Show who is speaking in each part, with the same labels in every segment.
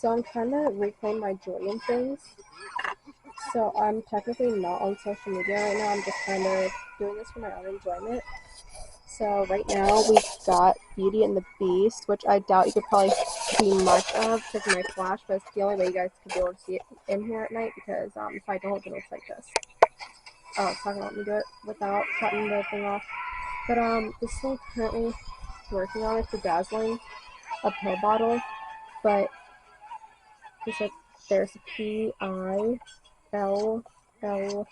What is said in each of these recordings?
Speaker 1: So I'm trying to reclaim my joy in things. So I'm technically not on social media right now. I'm just kind of doing this for my own enjoyment. So right now we've got Beauty and the Beast, which I doubt you could probably see much of because of my flash, but it's the only way you guys could be able to see it in here at night because if I don't, then it's like this. Oh, it's not gonna let me do it without cutting the thing off. But this thing currently working on is bedazzling a pill bottle, but there's a P-I-L-L, and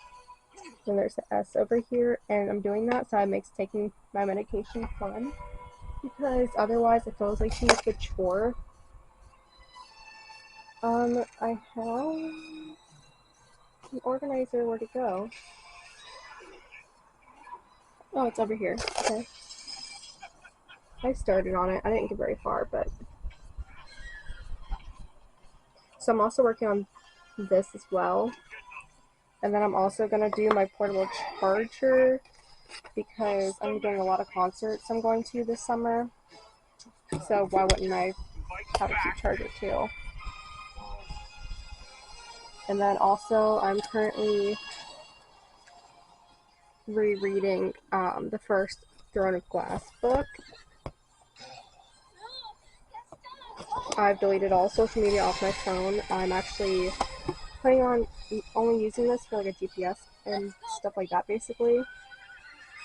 Speaker 1: there's an S over here, and I'm doing that so it makes taking my medication fun, because otherwise it feels like too much of a chore. I have an organizer. Where to go? Oh, it's over here. Okay. I started on it. I didn't get very far, but... So I'm also working on this as well. And then I'm also going to do my portable charger because I'm doing a lot of concerts I'm going to this summer. So why wouldn't I have a cheap charger too? And then also I'm currently rereading the first Throne of Glass book. I've deleted all social media off my phone. I'm actually planning on only using this for like a GPS and stuff like that basically.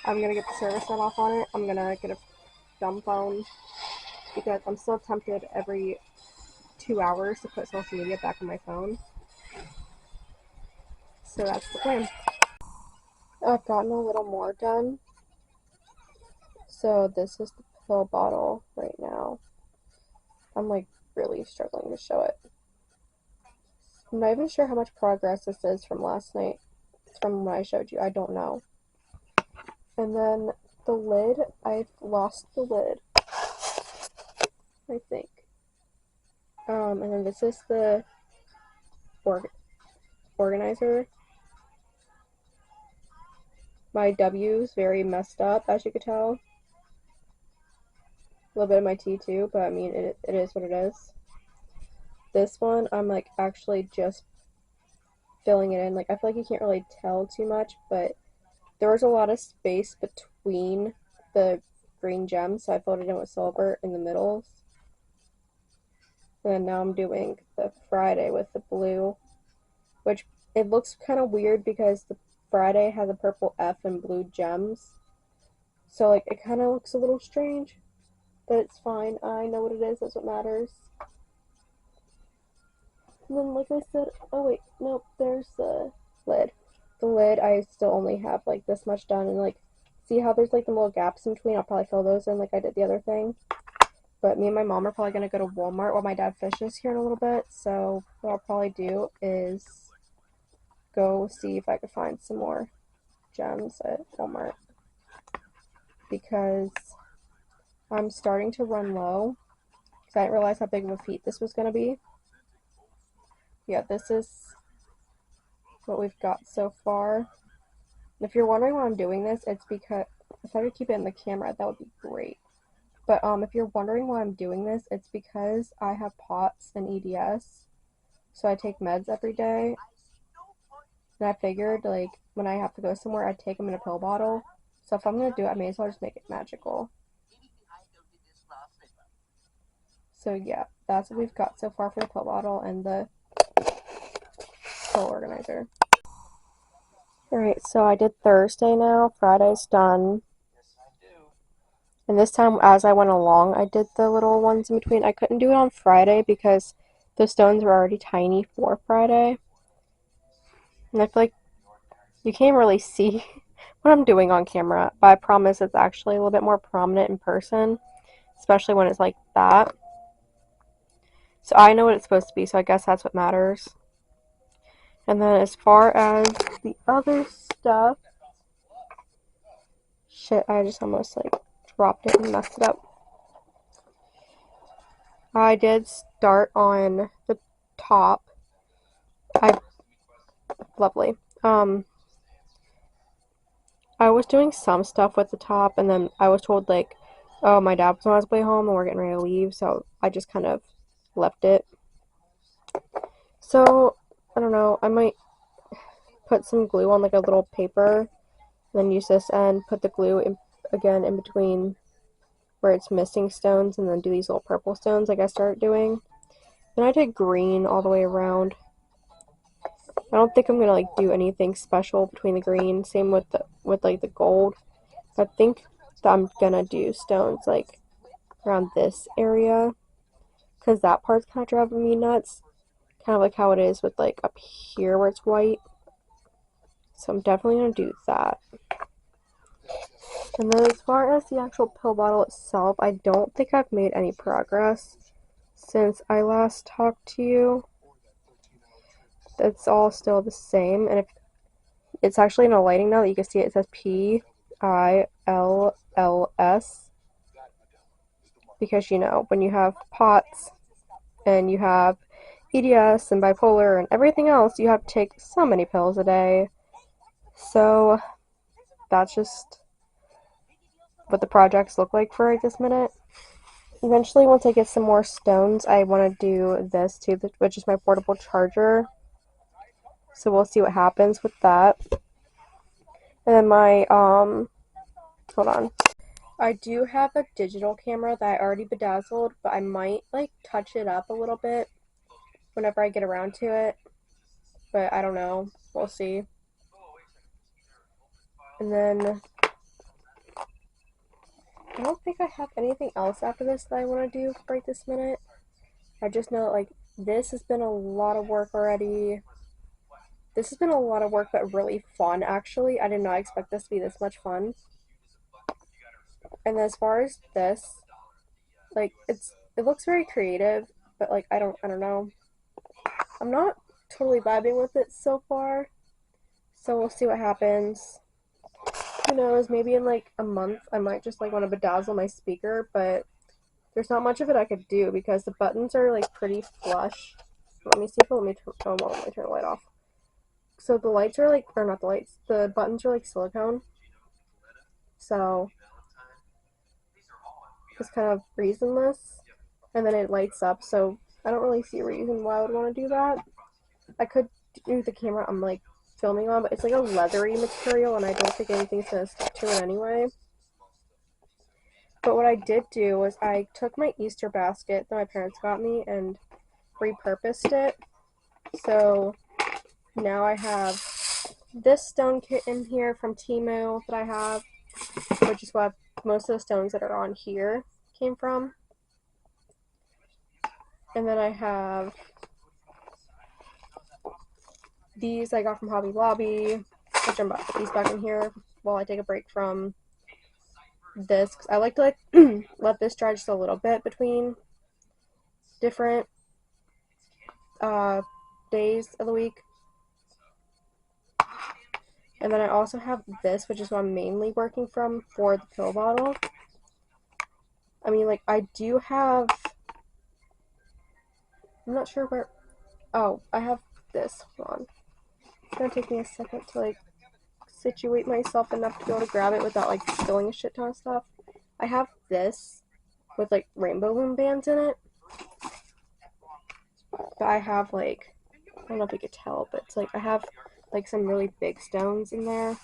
Speaker 1: I'm gonna get the service set off on it. I'm gonna get a dumb phone because I'm still tempted every 2 hours to put social media back on my phone. So that's the plan. I've gotten a little more done. So this is the pill bottle right now. I'm like really struggling to show it. I'm not even sure how much progress this is from last night. From when I showed you. I don't know. And then the lid, I've lost the lid, I think. And then this is the organizer. My W is very messed up, as you could tell. A little bit of my T too, but I mean, it is what it is. This one, I'm like actually just filling it in. Like, I feel like you can't really tell too much, but there was a lot of space between the green gems, so I filled it in with silver in the middles. And then now I'm doing the Friday with the blue, which it looks kind of weird because the Friday has a purple F and blue gems. So, like, it kind of looks a little strange, but it's fine. I know what it is. That's what matters. And then, like I said, oh wait, nope, there's the lid. The lid, I still only have, like, this much done, and, like, see how there's, like, the little gaps in between? I'll probably fill those in like I did the other thing. But me and my mom are probably going to go to Walmart while my dad fishes here in a little bit, so what I'll probably do is go see if I could find some more gems at Walmart, because I'm starting to run low, because I didn't realize how big of a feat this was going to be. Yeah, this is what we've got so far. If you're wondering why I'm doing this, it's because if I could keep it in the camera, that would be great. But if you're wondering why I'm doing this, it's because I have POTS and EDS, so I take meds every day. And I figured, like, when I have to go somewhere, I'd take them in a pill bottle. So if I'm gonna do it, I may as well just make it magical. So yeah, that's what we've got so far for the pill bottle and the pill organizer. Alright, so I did Thursday now. Friday's done. And this time, as I went along, I did the little ones in between. I couldn't do it on Friday because the stones were already tiny for Friday. And I feel like you can't really see what I'm doing on camera, but I promise it's actually a little bit more prominent in person, especially when it's like that. So I know what it's supposed to be, so I guess that's what matters. And then as far as the other stuff, shit, I just almost like dropped it and messed it up. I did start on the top. Lovely. I was doing some stuff with the top, and then I was told, like, oh, my dad was on his way home and we're getting ready to leave, so I just kind of left it. So, I don't know, I might put some glue on like a little paper, then use this and put the glue in, again in between where it's missing stones, and then do these little purple stones like I started doing. Then I did green all the way around. I don't think I'm gonna like do anything special between the green. Same with like the gold. I think that I'm gonna do stones like around this area, because that part's kind of driving me nuts. Kind of like how it is with like up here where it's white. So I'm definitely gonna do that. And then as far as the actual pill bottle itself, I don't think I've made any progress since I last talked to you. It's all still the same, and if it's actually in a lighting now that you can see it, it says PILLS, because you know, when you have POTS and you have EDS and bipolar and everything else, you have to take so many pills a day. So that's just what the projects look like for right this minute. Eventually, once I get some more stones, I want to do this too, which is my portable charger. So we'll see what happens with that. And then my, hold on. I do have a digital camera that I already bedazzled, but I might, like, touch it up a little bit whenever I get around to it. But I don't know. We'll see. And then I don't think I have anything else after this that I want to do right this minute. I just know that, like, this has been a lot of work already. This has been a lot of work, but really fun, actually. I did not expect this to be this much fun. And as far as this, like, it looks very creative, but, like, I don't know. I'm not totally vibing with it so far. So we'll see what happens. Who knows, maybe in, like, a month, I might just, like, want to bedazzle my speaker, but there's not much of it I could do because the buttons are, like, pretty flush. Let me see if let me turn the light off. So the lights are like, or not the lights, the buttons are like silicone. So it's kind of reasonless. And then it lights up, so I don't really see a reason why I would want to do that. I could do the camera I'm like filming on, but it's like a leathery material and I don't think anything's going to stick to it anyway. But what I did do was I took my Easter basket that my parents got me and repurposed it. So now I have this stone kit in here from Temu that I have, which is what most of the stones that are on here came from. And then I have these I got from Hobby Lobby, which I'm about to put these back in here while I take a break from this, because I like to let this dry just a little bit between different days of the week. And then I also have this, which is what I'm mainly working from for the pill bottle. I mean, like, I do have, I'm not sure where, oh, I have this, hold on. It's gonna take me a second to, like, situate myself enough to be able to grab it without, like, spilling a shit ton of stuff. I have this with, like, rainbow loom bands in it. But I have, like, I don't know if you could tell, but it's like, I have, like, some really big stones in there.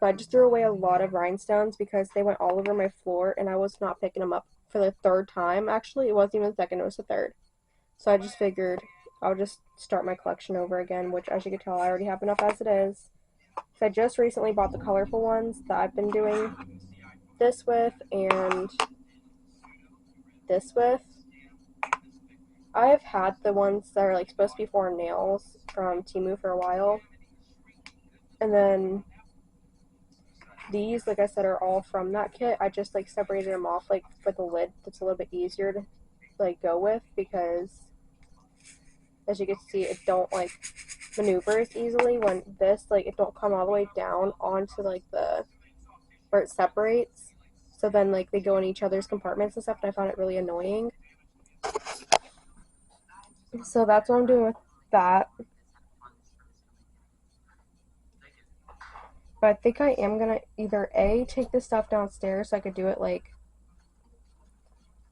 Speaker 1: But I just threw away a lot of rhinestones because they went all over my floor and I was not picking them up for the third time, actually. It wasn't even the second, it was the third. So I just figured I'll just start my collection over again, which, as you can tell, I already have enough as it is. So I just recently bought the colorful ones that I've been doing this with and this with. I have had the ones that are like supposed to be for nails from Temu for a while. And then these, like I said, are all from that kit. I just like separated them off like for the lid. That's a little bit easier to like go with because, as you can see, it don't like maneuver as easily. When this, like, it don't come all the way down onto like the where it separates. So then like they go in each other's compartments and stuff, and I found it really annoying. So that's what I'm doing with that. But I think I am gonna either A, take this stuff downstairs so I could do it like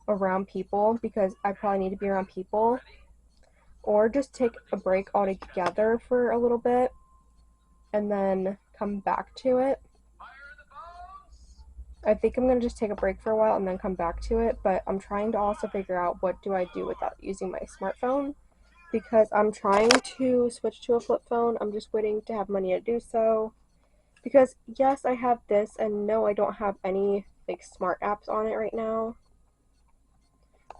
Speaker 1: around people, because I probably need to be around people, or just take a break altogether for a little bit and then come back to it. I think I'm going to just take a break for a while and then come back to it, but I'm trying to also figure out what do I do without using my smartphone, because I'm trying to switch to a flip phone. I'm just waiting to have money to do so, because yes, I have this, and no, I don't have any like smart apps on it right now.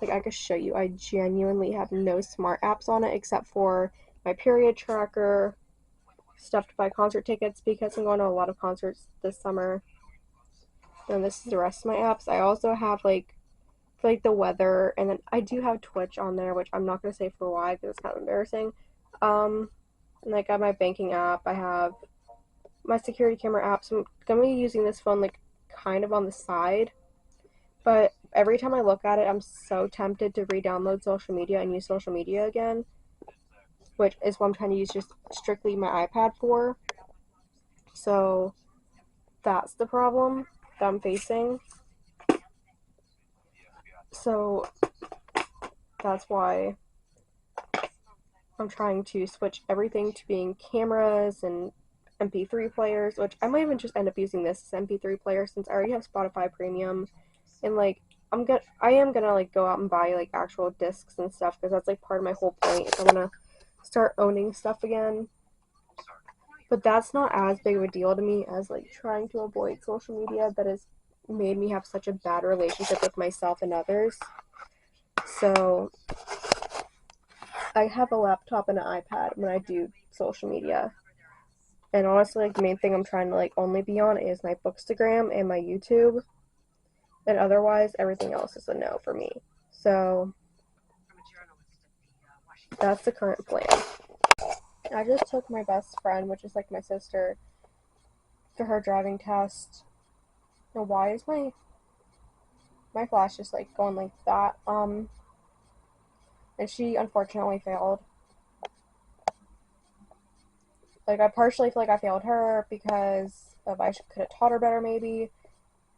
Speaker 1: Like, I could show you, I genuinely have no smart apps on it except for my period tracker, stuff to buy concert tickets because I'm going to a lot of concerts this summer. And this is the rest of my apps. I also have like the weather, and then I do have Twitch on there, which I'm not gonna say for why because it's kind of embarrassing. And like I have my banking app. I have my security camera app. So I'm gonna be using this phone like kind of on the side. But every time I look at it, I'm so tempted to re-download social media and use social media again, which is what I'm trying to use just strictly my iPad for. So that's the problem that I'm facing. So that's why I'm trying to switch everything to being cameras and MP3 players, which I might even just end up using this as MP3 player since I already have Spotify Premium. And like I am gonna like go out and buy like actual discs and stuff because that's like part of my whole point is I'm gonna start owning stuff again. But that's not as big of a deal to me as like trying to avoid social media that has made me have such a bad relationship with myself and others. So I have a laptop and an iPad when I do social media. And honestly, like the main thing I'm trying to like only be on is my Bookstagram and my YouTube. And otherwise, everything else is a no for me. So that's the current plan. I just took my best friend, which is like my sister, to her driving test. Now, why is my flash just like going like that? And she unfortunately failed. Like I partially feel like I failed her because of I could have taught her better maybe,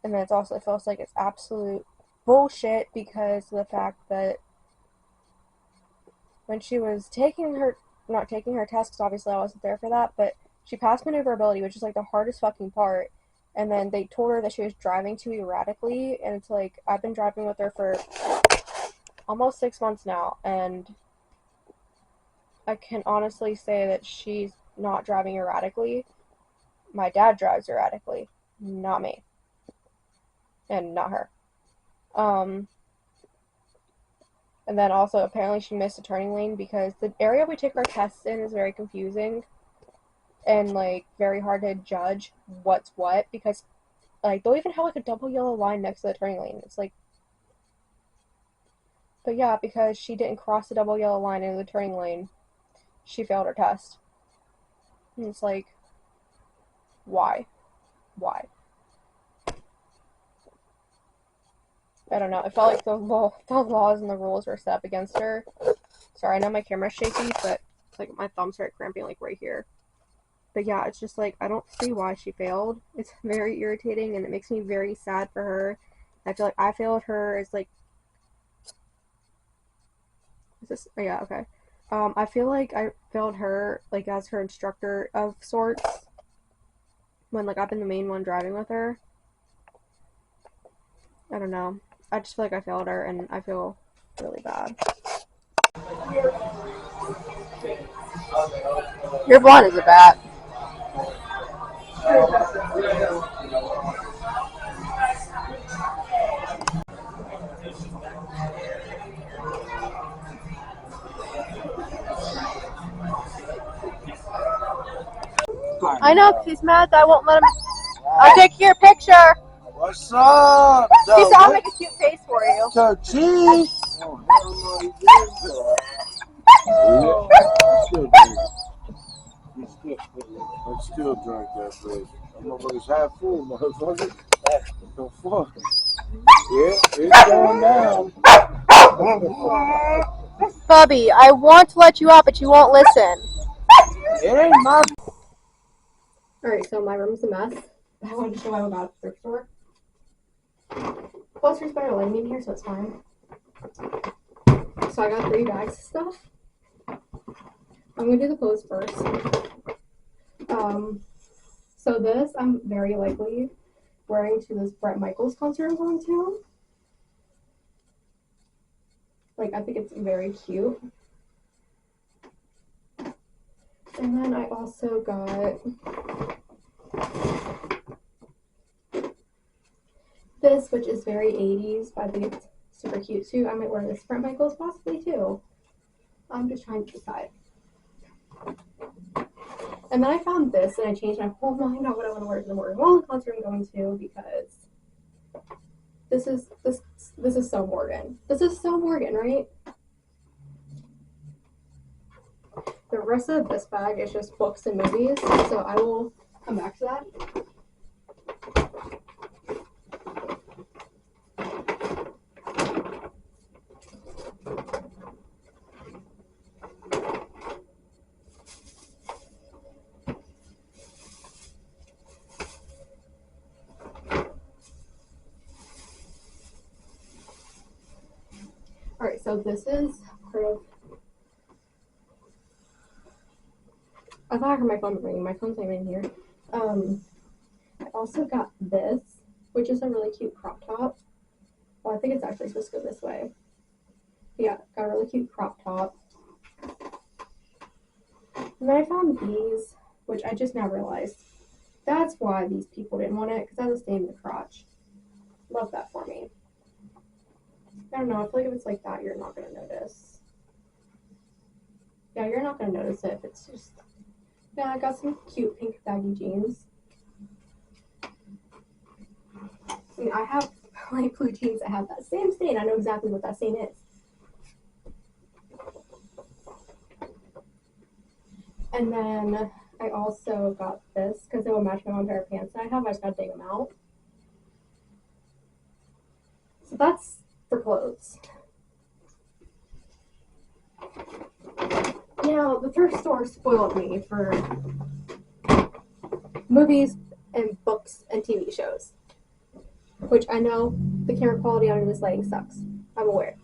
Speaker 1: and then it also feels like it's absolute bullshit because of the fact that when she was not taking her test, because obviously I wasn't there for that, but she passed maneuverability, which is like the hardest fucking part. And then they told her that she was driving too erratically, and it's like I've been driving with her for almost 6 months now, and I can honestly say that she's not driving erratically. My dad drives erratically, not me, and not her. And then also apparently she missed a turning lane because the area we take our tests in is very confusing and like very hard to judge what's what because like they'll even have like a double yellow line next to the turning lane. It's like, but yeah, because she didn't cross the double yellow line into the turning lane, she failed her test. And it's like, why? Why? I don't know. It felt like the laws and the rules were set up against her. Sorry, I know my camera's shaky, but like my thumbs start cramping like right here. But yeah, it's just like I don't see why she failed. It's very irritating and it makes me very sad for her. I feel like I failed her. It's like, is this? Oh yeah, okay. I feel like I failed her like as her instructor of sorts when like I've been the main one driving with her. I don't know. I just feel like I failed her and I feel really bad.
Speaker 2: You're blind as a bat. I know, because he's mad that I won't let him. I'll take your picture.
Speaker 3: What's up?
Speaker 2: He said I'll make a cute face for you.
Speaker 3: So cheese? Oh, hell no, he did. I still drink that place. That motherfucker's half full, motherfucker. The fuck? Yeah, it's going down.
Speaker 2: Bubby, I want to let you out, but you won't listen.
Speaker 3: It ain't my.
Speaker 1: Alright, so my room's a mess. I wanted to show you about the thrift store. Plus, there's better lighting in here, so it's fine. So I got 3 bags of stuff. I'm gonna do the clothes first. So this I'm very likely wearing to this Bret Michaels concert I'm going to. Like, I think it's very cute. And then I also got this, which is very 80s, but I think it's super cute too. I might wear this Bret Michaels possibly too. I'm just trying to decide. And then I found this, and I changed my whole mind on what I want to wear to the Morgan Wallen concert I'm going to, because this is so Morgan. This is so Morgan, right? The rest of this bag is just books and movies, so I will come back to that. Alright, so this is part of. I thought I heard my phone ringing. My phone's not even here. I also got this, which is a really cute crop top. Well, I think it's actually supposed to go this way. Yeah, got a really cute crop top. And then I found these, which I just now realized. That's why these people didn't want it, because I was staying in the crotch. Love that for me. I don't know, I feel like if it's like that, you're not going to notice. Yeah, you're not going to notice it if it's just. Yeah, I got some cute pink baggy jeans. I mean, I have light blue jeans that have that same stain. I know exactly what that stain is. And then I also got this because it will match my one pair of pants that I have. I just gotta dig them out. So that's for clothes. Yeah, the thrift store spoiled me for movies and books and TV shows. Which I know the camera quality on this lighting sucks. I'm aware.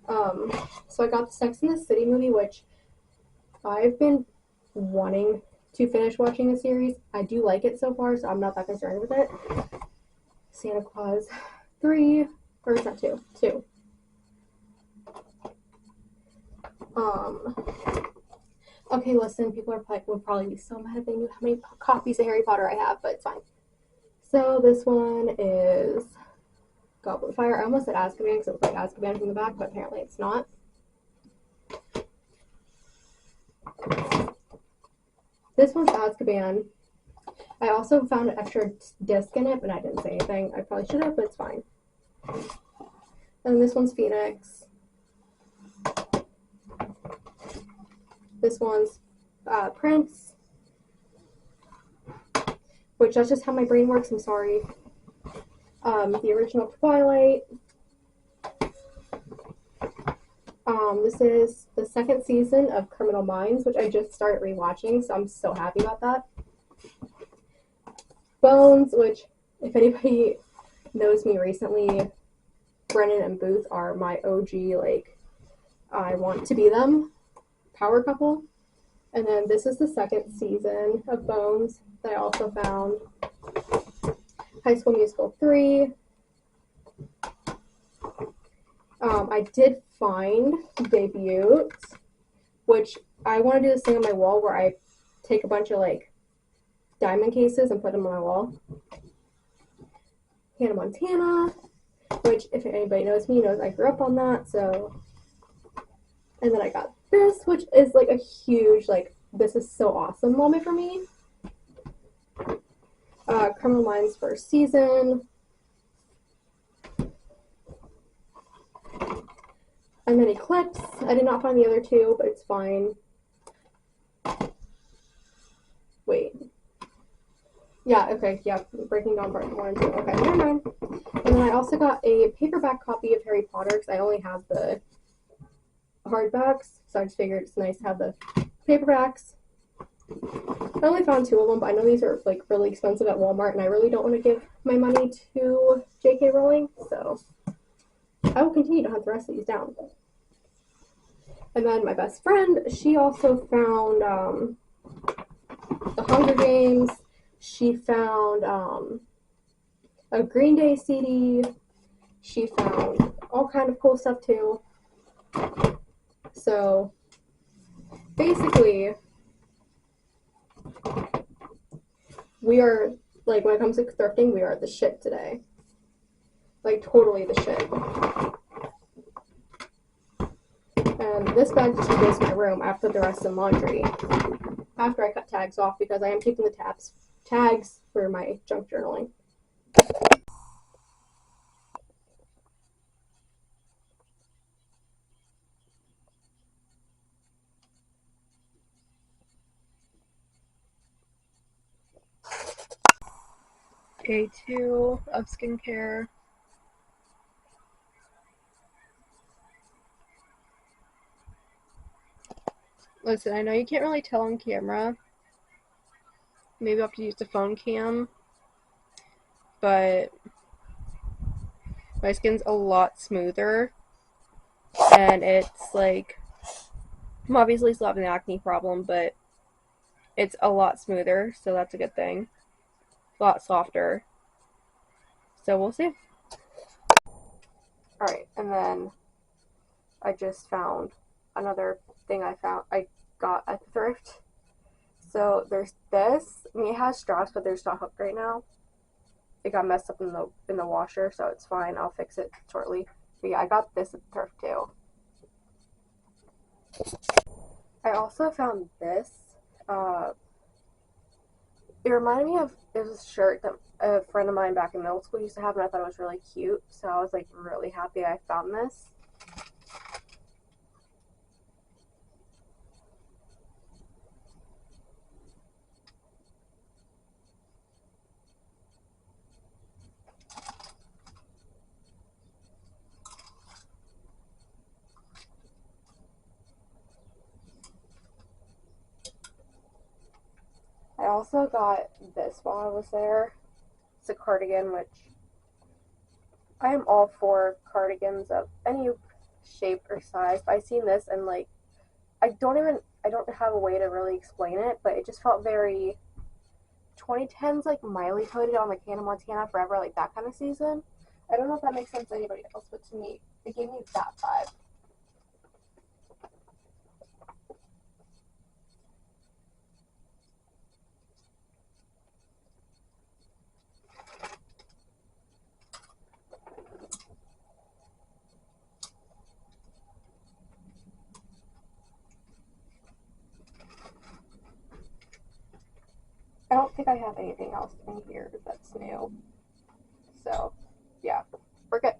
Speaker 1: So I got the Sex and the City movie, which I've been wanting to finish watching the series. I do like it so far, so I'm not that concerned with it. Santa Claus 3, or is that 2? 2. Okay, listen, people would probably be so mad if they knew how many copies of Harry Potter I have, but it's fine. So this one is Goblet of Fire. I almost said Azkaban because it looked like Azkaban from the back, but apparently it's not. This one's Azkaban. I also found an extra disc in it, but I didn't say anything. I probably should have, but it's fine. And this one's Phoenix. This one's Prince. Which, that's just how my brain works, I'm sorry. The original Twilight. This is the second season of Criminal Minds, which I just started rewatching, so I'm so happy about that. Bones, which, if anybody knows me recently, Brennan and Booth are my OG, like, I want to be them power couple. And then this is the second season of Bones that I also found. High School Musical 3. I did find Debut, which I want to do this thing on my wall where I take a bunch of like diamond cases and put them on my wall. Hannah Montana, which if anybody knows me knows I grew up on that, so. And then I got this, which is like a huge, like, this is so awesome moment for me. Criminal Minds first season. And then Eclipse. I did not find the other two, but it's fine. Wait. Yeah, okay, yeah. Breaking Dawn Part 1 and 2. Okay, never mind. And then I also got a paperback copy of Harry Potter, because I only have the hardbacks, so I just figured it's nice to have the paperbacks. I only found 2 of them, but I know these are like really expensive at Walmart, and I really don't want to give my money to J.K. Rowling, so I will continue to hunt the rest of these down. And then my best friend, she also found the Hunger Games. She found a Green Day CD. She found all kind of cool stuff too. So basically, we are like when it comes to thrifting, we are the shit today. Like totally the shit. And this bag just goes to my room. I put the rest in laundry after I cut tags off because I am keeping the tags for my junk journaling. Day 2 of skincare. Listen, I know you can't really tell on camera. Maybe I'll have to use the phone cam. But my skin's a lot smoother. And it's like, I'm obviously still having the acne problem, but it's a lot smoother. So that's a good thing. A lot softer. So we'll see. Alright, and then I just found another thing I got at the thrift. So there's this. I mean, it has straws, but there's not hooked right now. It got messed up in the washer, so it's fine. I'll fix it shortly. But yeah, I got this at the thrift too. I also found this. It reminded me of this shirt that a friend of mine back in middle school used to have, and I thought it was really cute. So I was like really happy I found this. I also got this while I was there. It's a cardigan, which I am all for cardigans of any shape or size. But I seen this and like I don't have a way to really explain it, but it just felt very 2010s like Miley hooded on like Hannah Montana Forever, like that kind of season. I don't know if that makes sense to anybody else, but to me, it gave me that vibe. I don't think I have anything else in here that's new. So, yeah, we're good.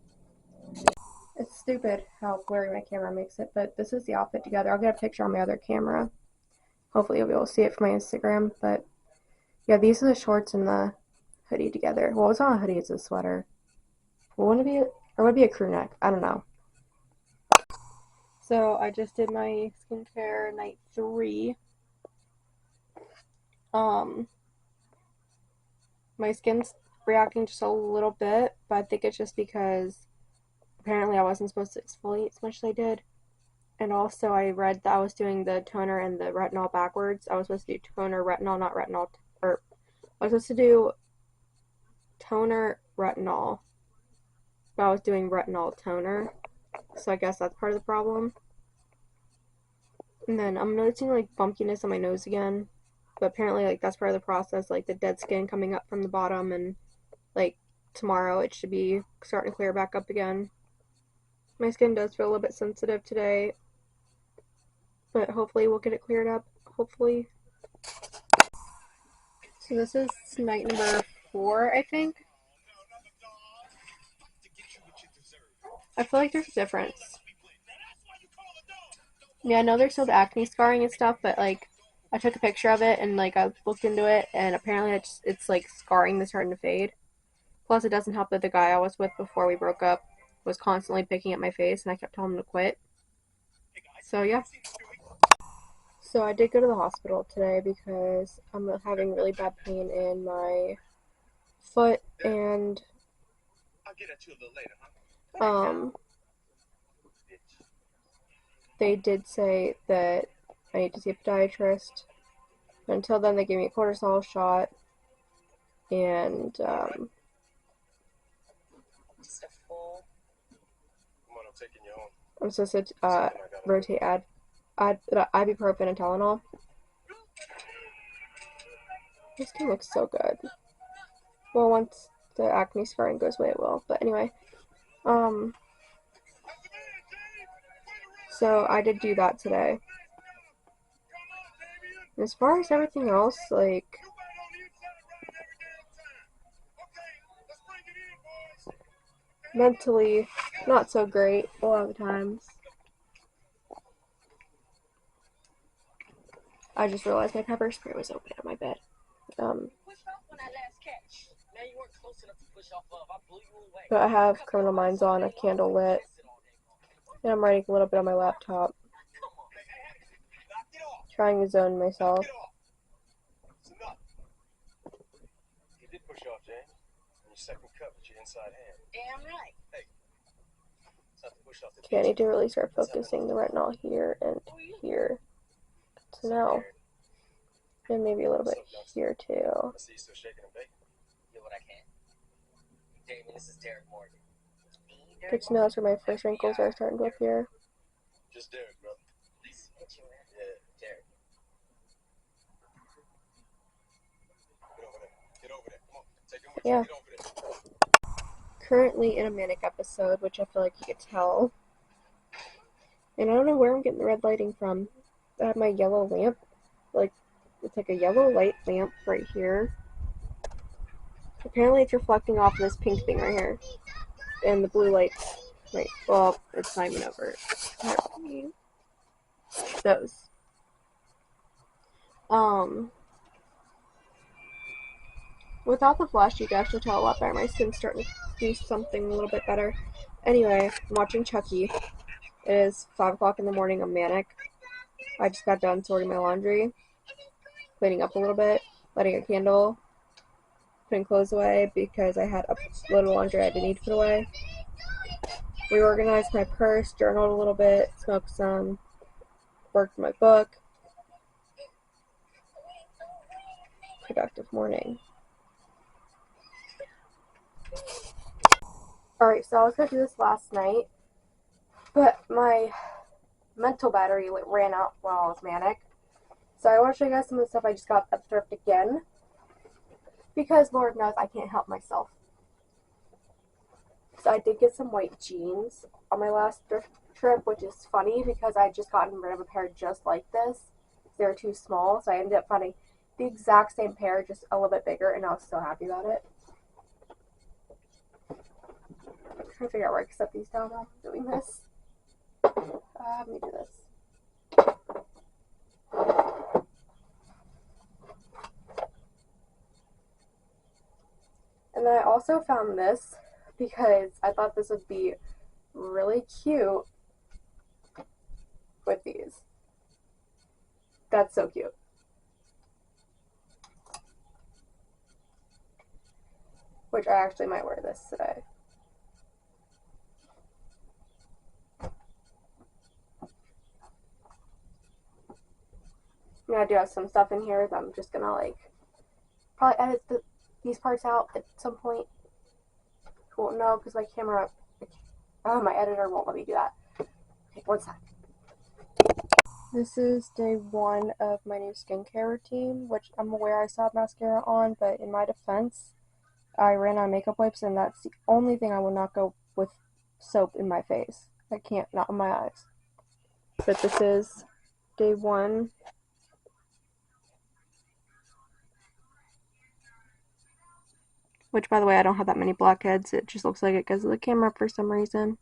Speaker 1: It's stupid how blurry my camera makes it, but this is the outfit together. I'll get a picture on my other camera. Hopefully you'll be able to see it from my Instagram, but yeah, these are the shorts and the hoodie together. Well, it's not a hoodie, it's a sweater. Well, wouldn't it be, or would it be a crew neck? I don't know. So I just did my skincare night 3. Um, my skin's reacting just a little bit, but I think it's just because apparently I wasn't supposed to exfoliate as much as I did. And also I read that I was doing the toner and the retinol backwards. I was supposed to do toner, retinol, not retinol, or I was supposed to do toner, retinol, but I was doing retinol toner. So I guess that's part of the problem. And then I'm noticing like bumpiness on my nose again. But apparently like that's part of the process, like the dead skin coming up from the bottom, and like tomorrow it should be starting to clear back up again. My skin does feel a little bit sensitive today, but hopefully we'll get it cleared up. Hopefully. So this is night number 4, I think. I feel like there's a difference. Yeah, I know there's still the acne scarring and stuff, but like I took a picture of it and like I looked into it, and apparently it's like scarring that's starting to fade. Plus, it doesn't help that the guy I was with before we broke up was constantly picking at my face, and I kept telling him to quit. So yeah. So I did go to the hospital today because I'm having really bad pain in my foot, and um they did say that I need to see a podiatrist. But until then, they gave me a cortisol shot, and I'm supposed to rotate ibuprofen and Tylenol. This skin looks so good. Well, once the acne scarring goes away, it will. But anyway, so I did do that today. As far as everything else, like, mentally, not so great a lot of the times. I just realized my pepper spray was open on my bed. But I have Criminal Minds on, a candle lit, and I'm writing a little bit on my laptop. Trying to zone myself. Okay, I need to really start focusing the retinol here and here. So now, and maybe a little bit here too. Good to know that's where my first wrinkles are starting to appear. Yeah. Currently in a manic episode, which I feel like you could tell. And I don't know where I'm getting the red lighting from. I have my yellow lamp. Like, it's like a yellow light lamp right here. Apparently it's reflecting off this pink thing right here. And the blue light, right, well, it's not even over. Those. Without the flash, you can actually tell a lot better. My skin's starting to do something a little bit better. Anyway, I'm watching Chucky. It is 5 o'clock in the morning. I'm manic. I just got done sorting my laundry, cleaning up a little bit, lighting a candle, putting clothes away because I had a load of laundry I didn't need to put away. Reorganized my purse, journaled a little bit, smoked some, worked my book. Productive morning. Alright, so I was going to do this last night, but my mental battery ran out while I was manic. So I want to show you guys some of the stuff I just got at the thrift again, because Lord knows I can't help myself. So I did get some white jeans on my last thrift trip, which is funny because I had just gotten rid of a pair just like this. They were too small, so I ended up finding the exact same pair, just a little bit bigger, and I was so happy about it. I'm trying to figure out where I can set these down while I'm doing this. Let me do this. And then I also found this because I thought this would be really cute with these. That's so cute. Which I actually might wear this today. I do have some stuff in here that I'm just gonna like probably edit these parts out at some point. Well, no, because my camera, my editor won't let me do that. Okay, one sec. This is day 1 of my new skincare routine, which I'm aware I still have mascara on, but in my defense, I ran out of makeup wipes, and that's the only thing I will not go with soap in my face. I can't, not in my eyes. But this is day 1. Which, by the way, I don't have that many blackheads. It just looks like it because of the camera for some reason.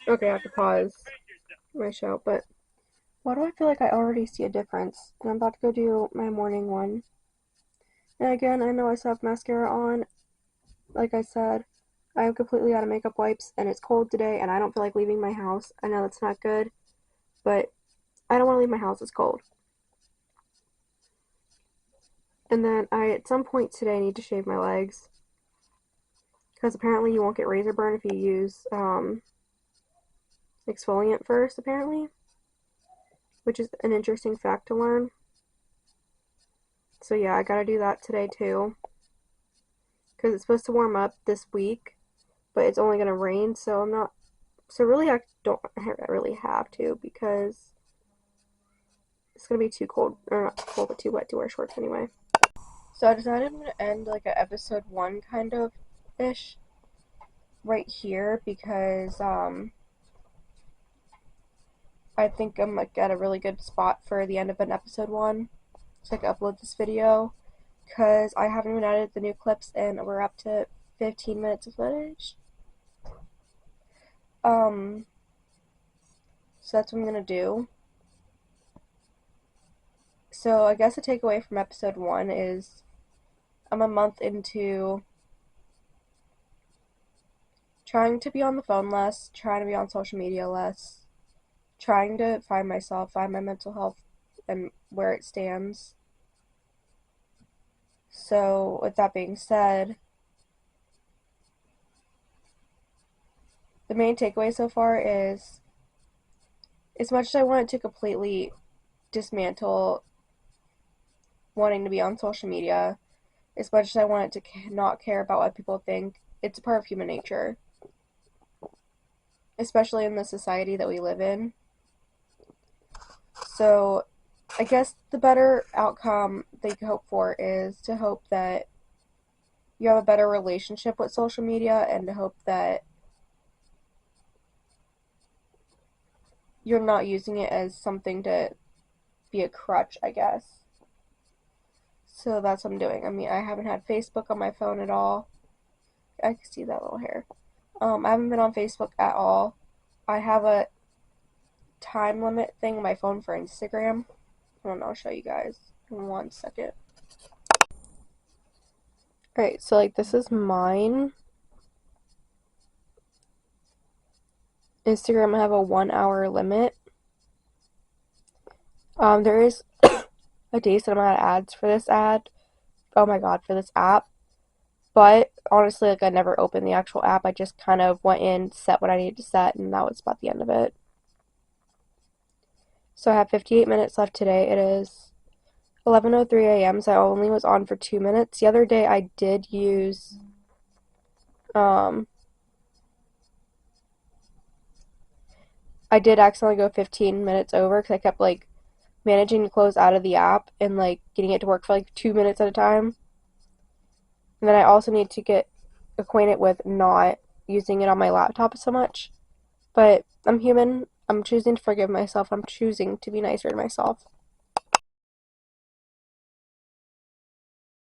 Speaker 1: Okay, I have to pause my show, but why do I feel like I already see a difference? And I'm about to go do my morning one. And again, I know I still have mascara on. Like I said, I am completely out of makeup wipes, and it's cold today, and I don't feel like leaving my house. I know that's not good, but I don't want to leave my house. It's cold. And then at some point today, need to shave my legs. Because apparently you won't get razor burn if you use exfoliant first, apparently. Which is an interesting fact to learn. So yeah, I gotta do that today too. Because it's supposed to warm up this week, but it's only gonna rain, so I'm not. So really, I don't really have to because it's gonna be too cold, or not too cold, but too wet to wear shorts anyway. So I decided I'm gonna end like a episode 1 kind of ish right here because I think I'm like at a really good spot for the end of an episode 1 so I can upload this video because I haven't even added the new clips and we're up to 15 minutes of footage. So that's what I'm gonna do. So I guess the takeaway from episode 1 is I'm a month into trying to be on the phone less, trying to be on social media less, trying to find myself, find my mental health and where it stands. So with that being said, the main takeaway so far is as much as I wanted to completely dismantle wanting to be on social media, as much as I wanted to not care about what people think, it's a part of human nature, especially in the society that we live in. So I guess the better outcome that you can hope for is to hope that you have a better relationship with social media and to hope that you're not using it as something to be a crutch, I guess. So that's what I'm doing. I mean, I haven't had Facebook on my phone at all. I can see that little hair. I haven't been on Facebook at all. I have a time limit thing on my phone for Instagram. I'll show you guys in 1 second. Alright, so like this is mine. Instagram, I have a 1 hour limit. There is a decent amount of ads for this ad. Oh my god, for this app. But honestly, like I never opened the actual app. I just kind of went in, set what I needed to set, and that was about the end of it. So I have 58 minutes left today. It is 11:03 a.m. So I only was on for 2 minutes. The other day I did use I did accidentally go 15 minutes over because I kept like managing to close out of the app and like getting it to work for like 2 minutes at a time. And then I also need to get acquainted with not using it on my laptop so much. But I'm human. I'm choosing to forgive myself. I'm choosing to be nicer to myself.